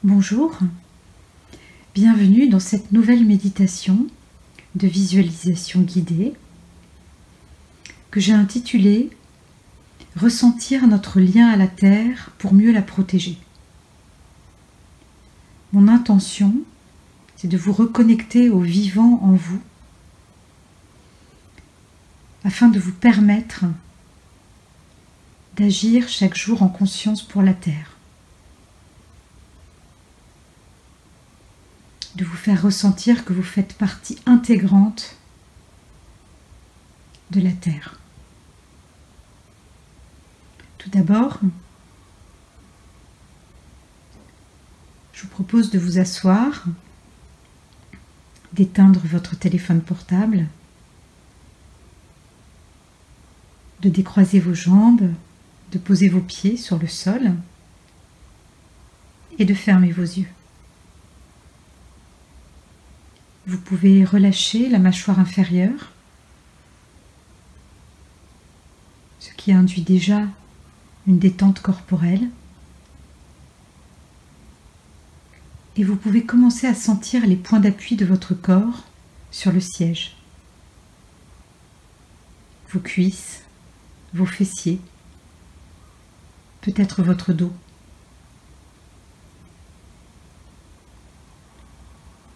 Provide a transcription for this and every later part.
Bonjour, bienvenue dans cette nouvelle méditation de visualisation guidée que j'ai intitulée « Ressentir notre lien à la Terre pour mieux la protéger ». Mon intention, c'est de vous reconnecter au vivant en vous afin de vous permettre d'agir chaque jour en conscience pour la Terre. De vous faire ressentir que vous faites partie intégrante de la Terre. Tout d'abord, je vous propose de vous asseoir, d'éteindre votre téléphone portable, de décroiser vos jambes, de poser vos pieds sur le sol et de fermer vos yeux. Vous pouvez relâcher la mâchoire inférieure, ce qui induit déjà une détente corporelle. Et vous pouvez commencer à sentir les points d'appui de votre corps sur le siège. Vos cuisses, vos fessiers, peut-être votre dos.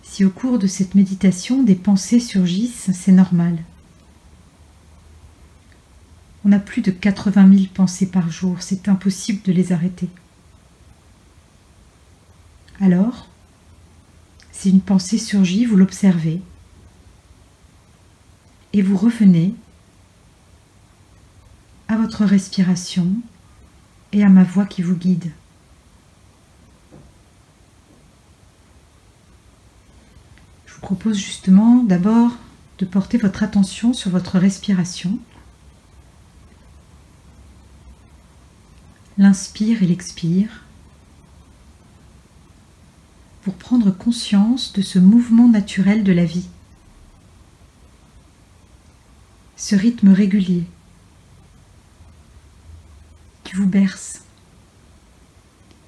Si au cours de cette méditation, des pensées surgissent, c'est normal. On a plus de 80 000 pensées par jour, c'est impossible de les arrêter. Alors, si une pensée surgit, vous l'observez et vous revenez à votre respiration et à ma voix qui vous guide. Je vous propose justement d'abord de porter votre attention sur votre respiration. L'inspire et l'expire pour prendre conscience de ce mouvement naturel de la vie. Ce rythme régulier qui vous berce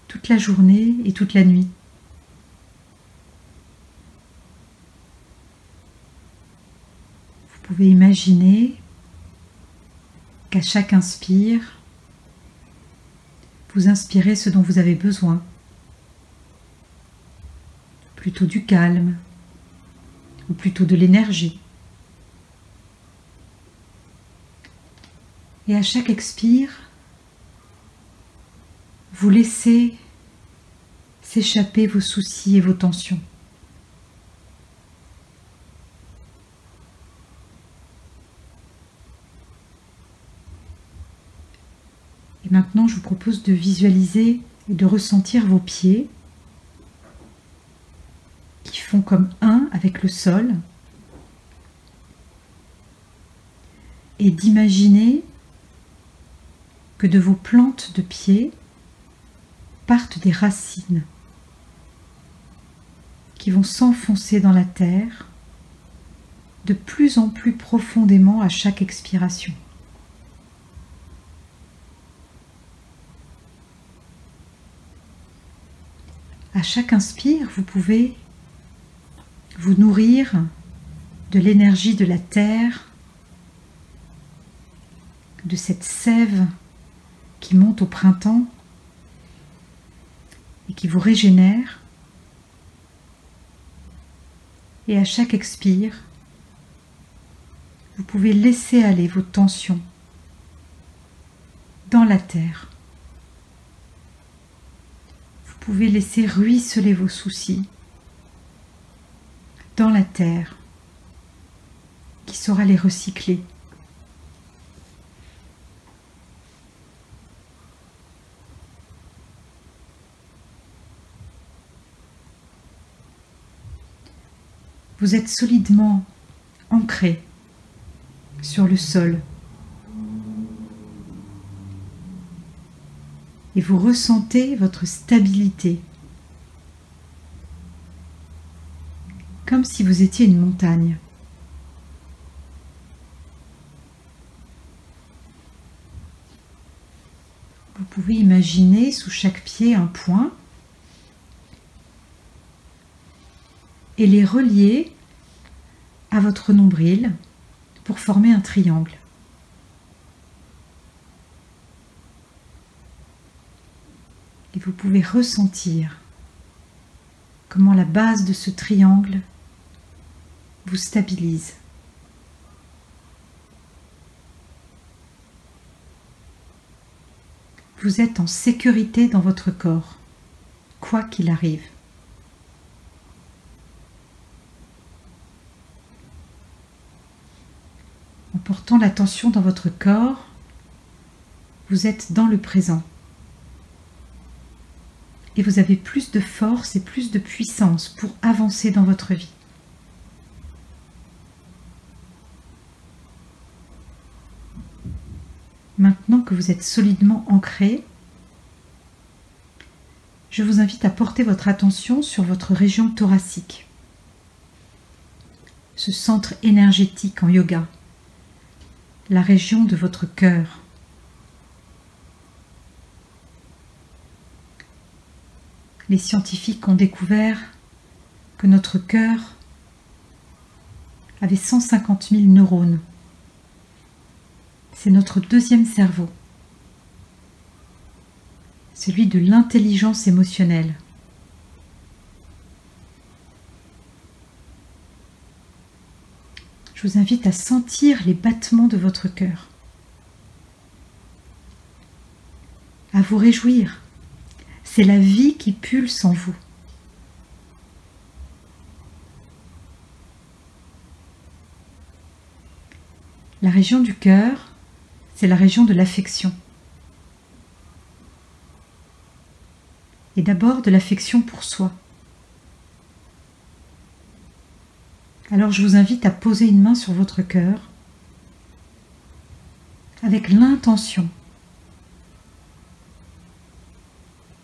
toute la journée et toute la nuit. Vous pouvez imaginer qu'à chaque inspire, vous inspirez ce dont vous avez besoin, plutôt du calme ou plutôt de l'énergie. Et à chaque expire, vous laissez s'échapper vos soucis et vos tensions. Et maintenant, je vous propose de visualiser et de ressentir vos pieds qui font comme un avec le sol et d'imaginer que de vos plantes de pieds partent des racines qui vont s'enfoncer dans la terre de plus en plus profondément à chaque expiration. À chaque inspire, vous pouvez vous nourrir de l'énergie de la terre, de cette sève qui monte au printemps et qui vous régénère. Et à chaque expire, vous pouvez laisser aller vos tensions dans la terre. Vous pouvez laisser ruisseler vos soucis dans la terre qui saura les recycler. Vous êtes solidement ancré sur le sol et vous ressentez votre stabilité, comme si vous étiez une montagne. Vous pouvez imaginer sous chaque pied un point et les relier à votre nombril pour former un triangle. Et vous pouvez ressentir comment la base de ce triangle vous stabilise. Vous êtes en sécurité dans votre corps, quoi qu'il arrive. En portant l'attention dans votre corps, vous êtes dans le présent. Et vous avez plus de force et plus de puissance pour avancer dans votre vie. Maintenant que vous êtes solidement ancré, je vous invite à porter votre attention sur votre région thoracique, ce centre énergétique en yoga, la région de votre cœur. Les scientifiques ont découvert que notre cœur avait 150 000 neurones. C'est notre deuxième cerveau, celui de l'intelligence émotionnelle. Je vous invite à sentir les battements de votre cœur, à vous réjouir. C'est la vie qui pulse en vous. La région du cœur, c'est la région de l'affection. Et d'abord de l'affection pour soi. Alors je vous invite à poser une main sur votre cœur avec l'intention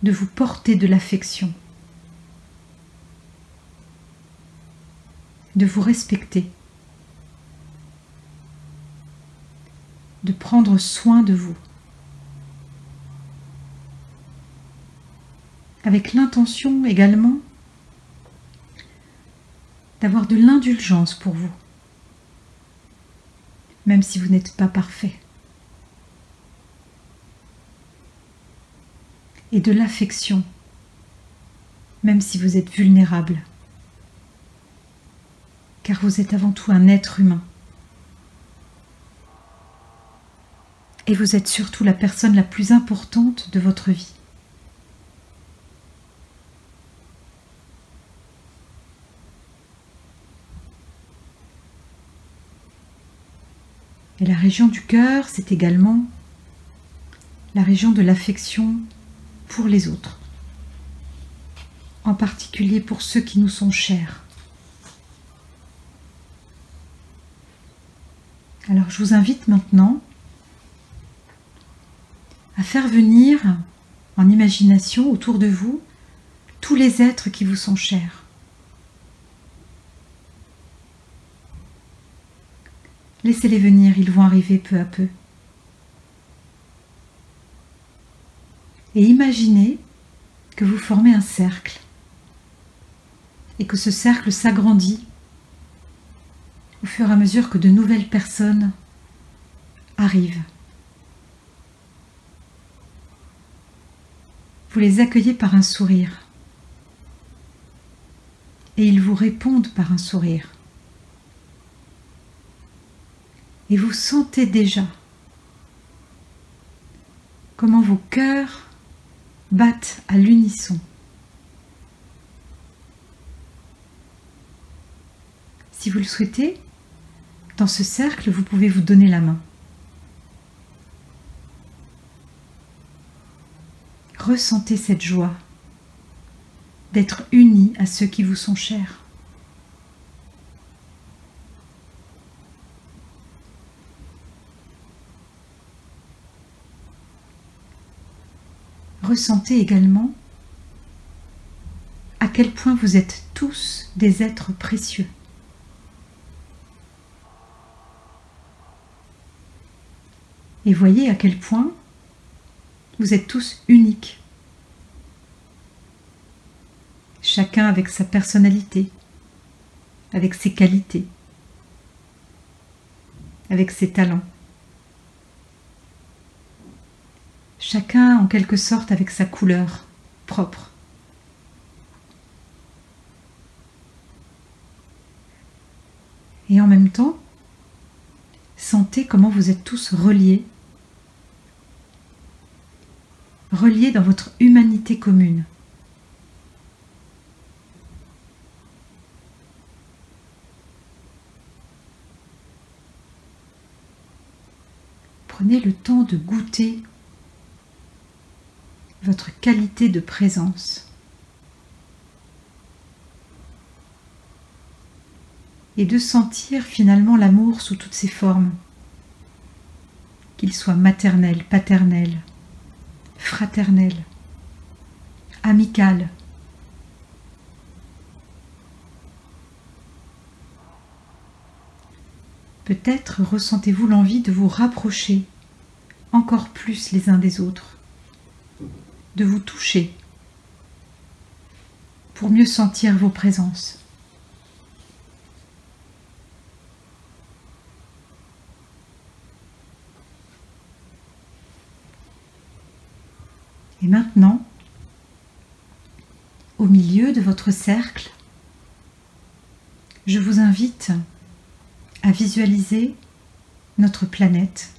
de vous porter de l'affection, de vous respecter, de prendre soin de vous, avec l'intention également d'avoir de l'indulgence pour vous, même si vous n'êtes pas parfait, et de l'affection, même si vous êtes vulnérable, car vous êtes avant tout un être humain. Et vous êtes surtout la personne la plus importante de votre vie. Et la région du cœur, c'est également la région de l'affection pour les autres, en particulier pour ceux qui nous sont chers. Alors je vous invite maintenant à faire venir en imagination autour de vous tous les êtres qui vous sont chers. Laissez-les venir, ils vont arriver peu à peu. Et imaginez que vous formez un cercle et que ce cercle s'agrandit au fur et à mesure que de nouvelles personnes arrivent. Vous les accueillez par un sourire et ils vous répondent par un sourire. Et vous sentez déjà comment vos cœurs battent à l'unisson. Si vous le souhaitez, dans ce cercle, vous pouvez vous donner la main. Ressentez cette joie d'être unis à ceux qui vous sont chers. Ressentez également à quel point vous êtes tous des êtres précieux. Et voyez à quel point vous êtes tous uniques. Chacun avec sa personnalité, avec ses qualités, avec ses talents. Chacun en quelque sorte avec sa couleur propre. Et en même temps, sentez comment vous êtes tous reliés dans votre humanité commune. Prenez le temps de goûter votre qualité de présence et de sentir finalement l'amour sous toutes ses formes, qu'il soit maternel, paternel, fraternel, amical. Peut-être ressentez-vous l'envie de vous rapprocher encore plus les uns des autres, de vous toucher pour mieux sentir vos présences. Et maintenant, au milieu de votre cercle, je vous invite à visualiser notre planète,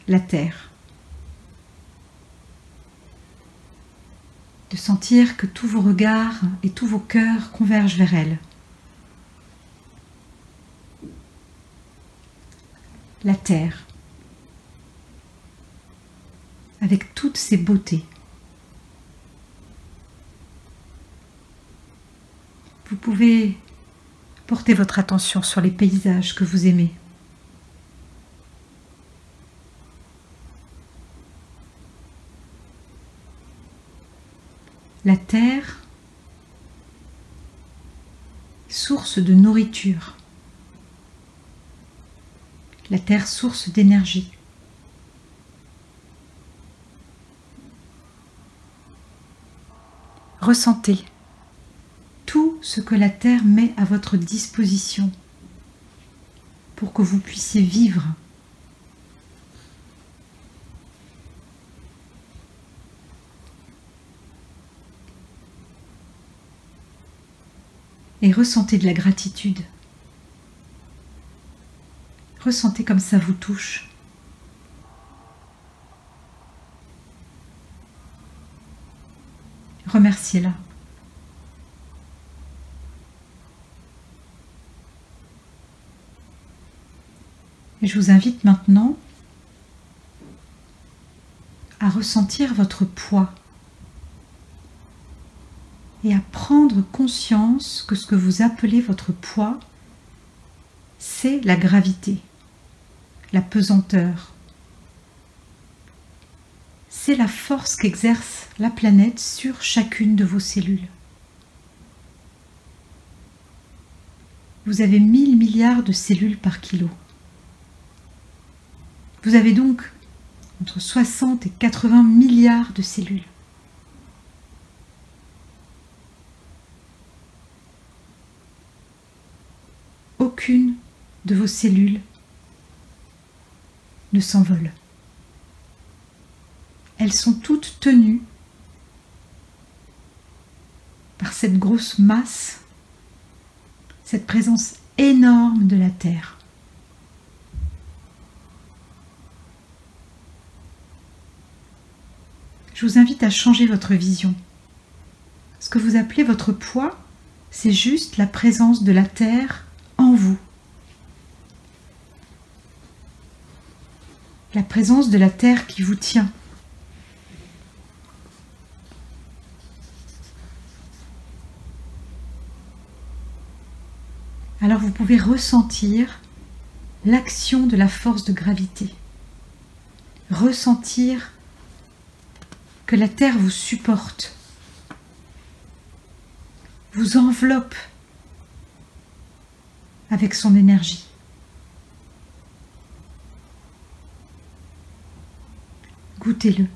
la Terre. De sentir que tous vos regards et tous vos cœurs convergent vers elle. La Terre, avec toutes ses beautés. Vous pouvez porter votre attention sur les paysages que vous aimez. La terre, source de nourriture. La terre, source d'énergie. Ressentez tout ce que la terre met à votre disposition pour que vous puissiez vivre. Et ressentez de la gratitude. Ressentez comme ça vous touche. Remerciez-la. Et je vous invite maintenant à ressentir votre poids et à prendre conscience que ce que vous appelez votre poids, c'est la gravité, la pesanteur. C'est la force qu'exerce la planète sur chacune de vos cellules. Vous avez 1000 milliards de cellules par kilo. Vous avez donc entre 60 et 80 milliards de cellules. Aucune de vos cellules ne s'envole. Elles sont toutes tenues par cette grosse masse, cette présence énorme de la Terre. Je vous invite à changer votre vision. Ce que vous appelez votre poids, c'est juste la présence de la Terre en vous. La présence de la Terre qui vous tient. Alors vous pouvez ressentir l'action de la force de gravité. Ressentir que la Terre vous supporte, vous enveloppe avec son énergie. Goûtez-le.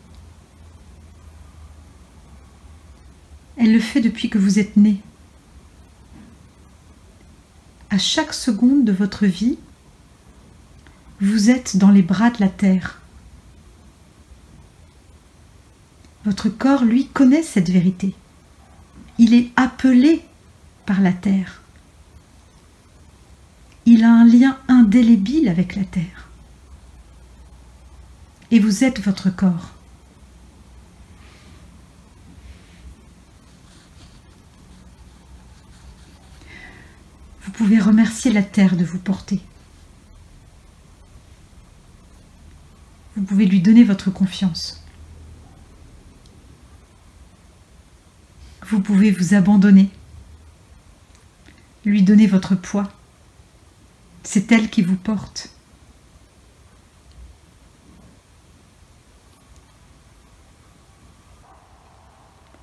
Elle le fait depuis que vous êtes né. À chaque seconde de votre vie, vous êtes dans les bras de la terre. Votre corps, lui, connaît cette vérité. Il est appelé par la terre. Il a un lien indélébile avec la terre. Et vous êtes votre corps. Vous pouvez remercier la terre de vous porter. Vous pouvez lui donner votre confiance. Vous pouvez vous abandonner, lui donner votre poids. C'est elle qui vous porte.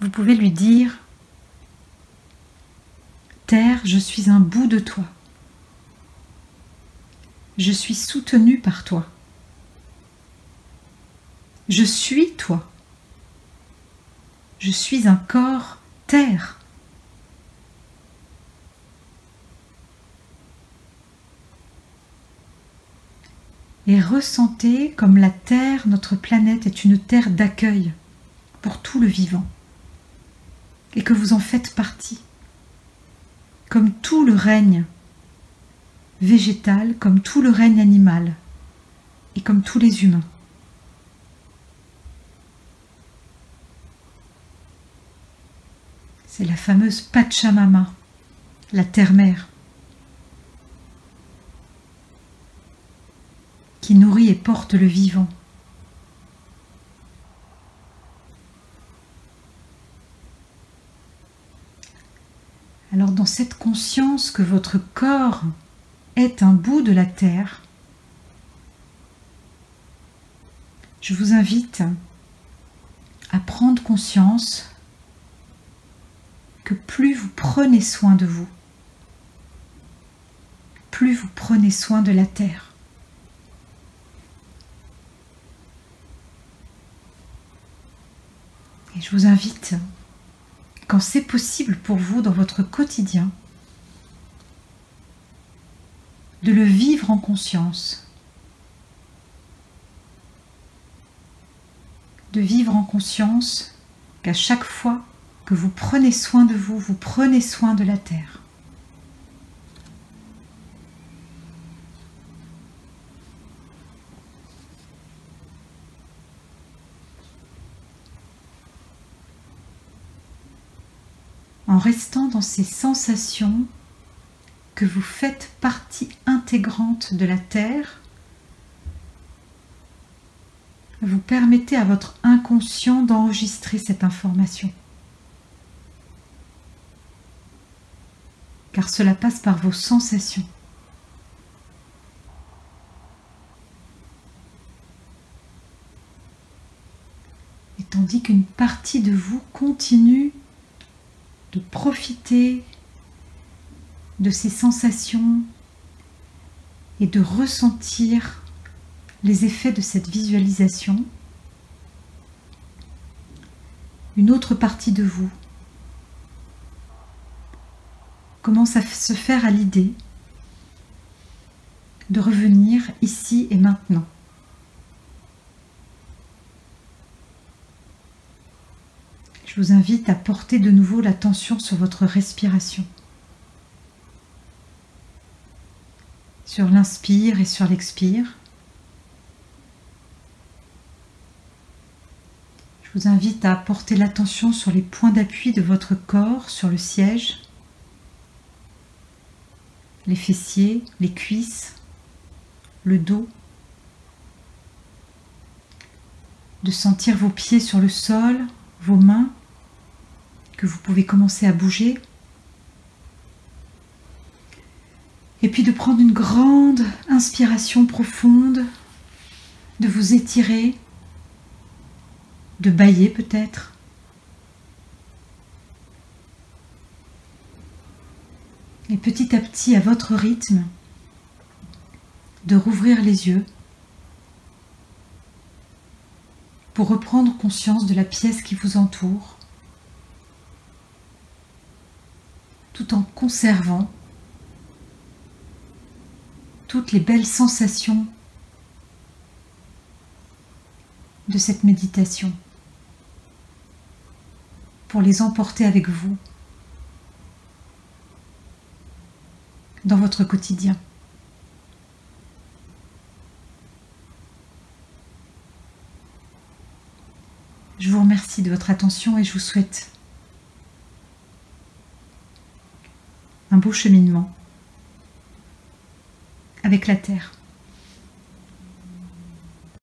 Vous pouvez lui dire: Terre, je suis un bout de toi. Je suis soutenu par toi. Je suis toi. Je suis un corps terre. Et ressentez comme la terre, notre planète, est une terre d'accueil pour tout le vivant. Et que vous en faites partie. Comme tout le règne végétal, comme tout le règne animal, et comme tous les humains. C'est la fameuse Pachamama, la terre-mère, qui nourrit et porte le vivant. Alors dans cette conscience que votre corps est un bout de la terre, je vous invite à prendre conscience que plus vous prenez soin de vous, plus vous prenez soin de la terre. Et je vous invite, quand c'est possible pour vous dans votre quotidien, de le vivre en conscience. De vivre en conscience qu'à chaque fois que vous prenez soin de vous, vous prenez soin de la terre. En restant dans ces sensations que vous faites partie intégrante de la terre, vous permettez à votre inconscient d'enregistrer cette information. Car cela passe par vos sensations. Et tandis qu'une partie de vous continue de profiter de ces sensations et de ressentir les effets de cette visualisation, une autre partie de vous commence à se faire à l'idée de revenir ici et maintenant. Je vous invite à porter de nouveau l'attention sur votre respiration, sur l'inspire et sur l'expire. Je vous invite à porter l'attention sur les points d'appui de votre corps, sur le siège, les fessiers, les cuisses, le dos, de sentir vos pieds sur le sol, vos mains, que vous pouvez commencer à bouger. Et puis de prendre une grande inspiration profonde, de vous étirer, de bâiller peut-être. Et petit à petit, à votre rythme, de rouvrir les yeux pour reprendre conscience de la pièce qui vous entoure, tout en conservant toutes les belles sensations de cette méditation pour les emporter avec vous dans votre quotidien. Je vous remercie de votre attention et je vous souhaite un beau cheminement avec la Terre.